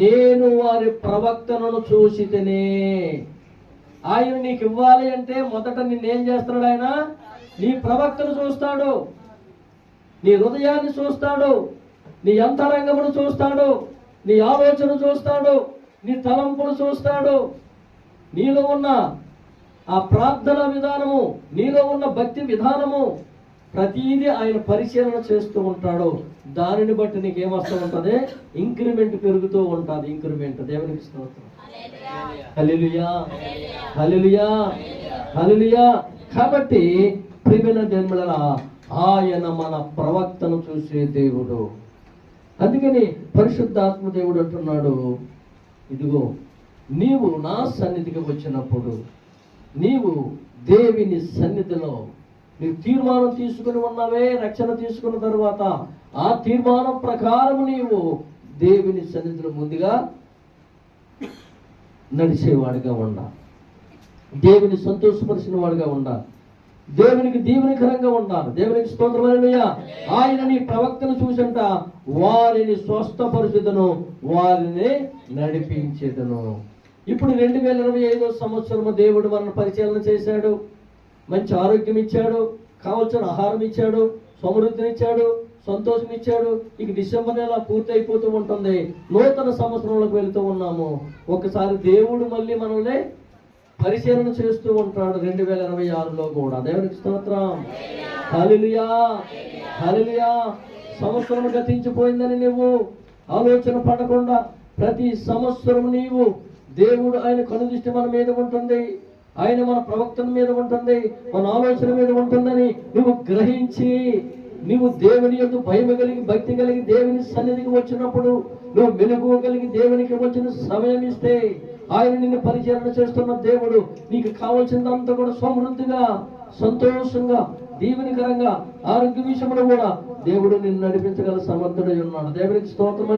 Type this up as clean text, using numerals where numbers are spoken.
నేను వారి ప్రవక్తలను చూసితినే. ఆయన నీకు ఇవ్వాలి అంటే మొదట నిన్నేం చేస్తున్నాడు? ఆయన నీ ప్రవక్తను చూస్తాడు, నీ హృదయాన్ని చూస్తాడు, నీ అంతరంగమును చూస్తాడు, నీ ఆలోచన చూస్తాడు, నీ తలంపులు చూస్తాడు. నీలో ఉన్న ఆ ప్రార్థన విధానము, నీలో ఉన్న భక్తి విధానము, ప్రతీది ఆయన పరిశీలన చేస్తూ ఉంటాడు. దానిని బట్టి నీకు ఏమొస్తూ ఉంటుంది? ఇంక్రిమెంట్ పెరుగుతూ ఉంటుంది. ఇంక్రిమెంట్. దేవునికి స్తోత్రం. హల్లెలూయా, హల్లెలూయా, హల్లెలూయా. కాబట్టి ప్రియమైన జన్మలరా, ఆయన మన ప్రవక్తను చూసే దేవుడు. అందుకని పరిశుద్ధాత్మ దేవుడు అంటున్నాడు, ఇదిగో నీవు నా సన్నిధికి వచ్చినప్పుడు, నీవు దేవుని సన్నిధిలో నీవు తీర్మానం తీసుకుని ఉన్నవే. రక్షణ తీసుకున్న తర్వాత ఆ తీర్మానం ప్రకారం నీవు దేవుని సన్నిధిలో ముందుగా నడిచేవాడిగా ఉండాలి, దేవుని సంతోషపరిచిన వాడిగా ఉండాలి, దేవునికి దీవెనకరంగా ఉండాలి. దేవునికి స్తోత్రం. హల్లెలూయా. ఆయన నీ ప్రవక్తను చూసంట వారిని స్వస్థపరిచెదను, వారిని నడిపించెదను. ఇప్పుడు 2025 సంవత్సరము దేవుడు మనల్ని పరిశీలన చేశాడు, మంచి ఆరోగ్యం ఇచ్చాడు, కావలసిన ఆహారం ఇచ్చాడు, సమృద్ధినిచ్చాడు, సంతోషం ఇచ్చాడు. ఇక డిసెంబర్ నెల పూర్తి అయిపోతూ ఉంటుంది, నూతన సంవత్సరంలోకి వెళుతూ ఉన్నాము. ఒకసారి దేవుడు మళ్ళీ మనల్ని పరిశీలన చేస్తూ ఉంటాడు 2026లో కూడా. దేవునికి స్తోత్రం. హల్లెలూయా, హల్లెలూయా. సంవత్సరం గతించిపోయిందని నువ్వు ఆలోచన పడకుండా, ప్రతి సంవత్సరం నీవు దేవుడు ఆయన కనుదృష్టి మన మీద ఉంటుంది, ఆయన మన ప్రవక్తల మీద ఉంటుంది, మన ఆలోచన మీద ఉంటుందని నువ్వు గ్రహించి, నువ్వు దేవుని యందు భయం కలిగి, భక్తి కలిగి దేవుని సన్నిధికి వచ్చినప్పుడు, నువ్వు మెలుగువగలిగి దేవునికి వచ్చిన సమయం ఇస్తే, ఆయన నిన్ను పరిచరణ చేస్తున్న దేవుడు నీకు కావాల్సిందంతా కూడా సమృద్ధిగా, సంతోషంగా, దీవెనకరంగా, ఆరోగ్య విషయంలో కూడా దేవుడు నిన్ను నడిపించగల సమర్థుడై ఉన్నాడు. దేవునికి స్తోత్రం.